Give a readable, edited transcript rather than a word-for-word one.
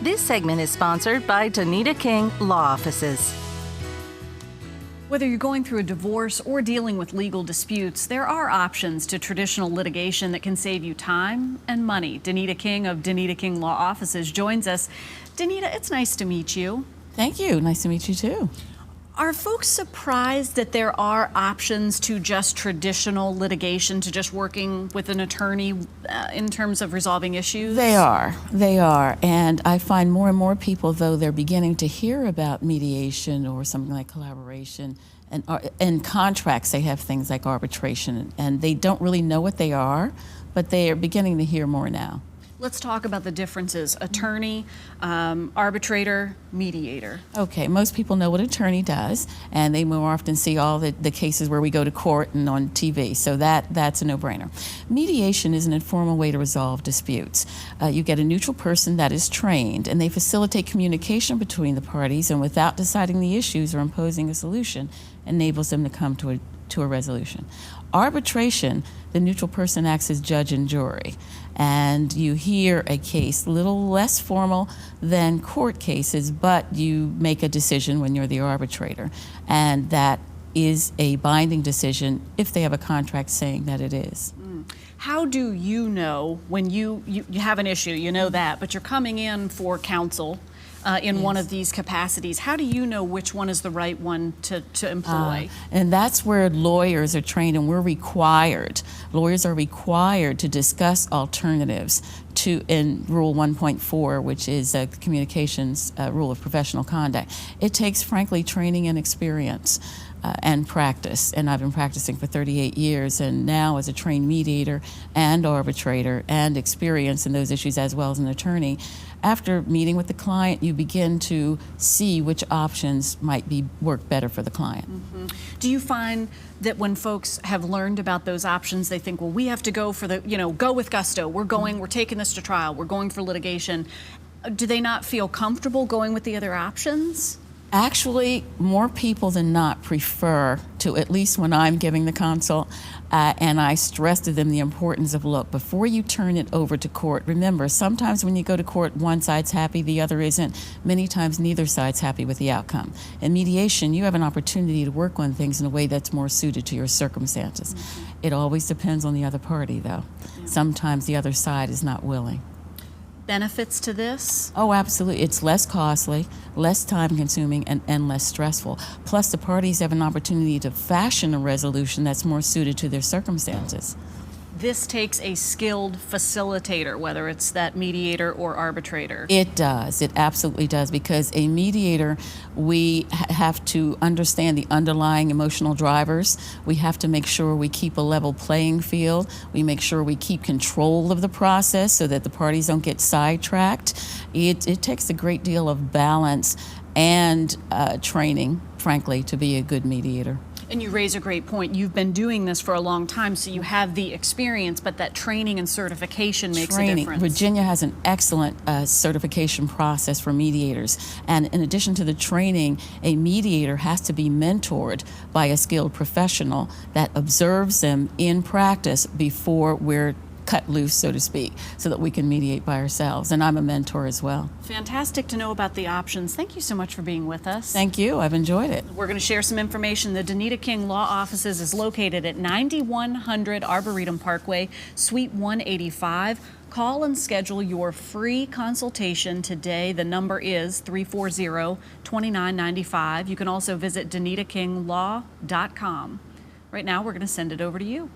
This segment is sponsored by Donita King Law Offices. Whether you're going through a divorce or dealing with legal disputes, there are options to traditional litigation that can save you time and money. Donita King of Donita King Law Offices joins us. Donita, it's nice to meet you. Thank you. Nice to meet you too. Are folks surprised that there are options to just traditional litigation, to just working with an attorney in terms of resolving issues? They are. And I find more and more people, though, they're beginning to hear about mediation or something like collaboration. And in contracts, they have things like arbitration, and they don't really know what they are, but they are beginning to hear more now. Let's talk about the differences. Attorney, arbitrator, mediator. Okay, most people know what attorney does, and they more often see all the cases where we go to court and on TV, so that's a no-brainer. Mediation is an informal way to resolve disputes. You get a neutral person that is trained, and they facilitate communication between the parties, and without deciding the issues or imposing a solution, enables them to come to a resolution. Arbitration, the neutral person acts as judge and jury, and you hear a case a little less formal than court cases, but you make a decision when you're the arbitrator, and that is a binding decision if they have a contract saying that it is. How do you know when you have an issue, you know that, but you're coming in for counsel in one of these capacities? How do you know which one is the right one to employ? And that's where lawyers are trained, and lawyers are required to discuss alternatives in Rule 1.4, which is a communications rule of professional conduct. It takes, frankly, training and experience. And practice, and I've been practicing for 38 years, and now as a trained mediator and arbitrator and experience in those issues as well as an attorney, after meeting with the client, you begin to see which options might work better for the client. Mm-hmm. Do you find that when folks have learned about those options, they think, well, we have to go for go with gusto, we're taking this to trial, we're going for litigation. Do they not feel comfortable going with the other options? Actually, more people than not prefer to, at least when I'm giving the consult, and I stress to them the importance of, look, before you turn it over to court, remember, sometimes when you go to court, one side's happy, the other isn't. Many times, neither side's happy with the outcome. In mediation, you have an opportunity to work on things in a way that's more suited to your circumstances. Mm-hmm. It always depends on the other party, though. Yeah. Sometimes the other side is not willing. Benefits to this? Oh, absolutely. It's less costly, less time-consuming, and less stressful. Plus, the parties have an opportunity to fashion a resolution that's more suited to their circumstances. This takes a skilled facilitator, whether it's that mediator or arbitrator. It does. It absolutely does, because a mediator, we have to understand the underlying emotional drivers. We have to make sure we keep a level playing field. We make sure we keep control of the process so that the parties don't get sidetracked. It takes a great deal of balance and training, frankly, to be a good mediator. And you raise a great point. You've been doing this for a long time, so you have the experience, but that training and certification makes a difference. Virginia has an excellent certification process for mediators. And in addition to the training, a mediator has to be mentored by a skilled professional that observes them in practice before we're cut loose, so to speak, so that we can mediate by ourselves. And I'm a mentor as well. Fantastic to know about the options. Thank you so much for being with us. Thank you. I've enjoyed it. We're going to share some information. The Donita King Law Offices is located at 9100 Arboretum Parkway, Suite 185. Call and schedule your free consultation today. The number is 340-2995. You can also visit DonitaKingLaw.com. Right now, we're going to send it over to you.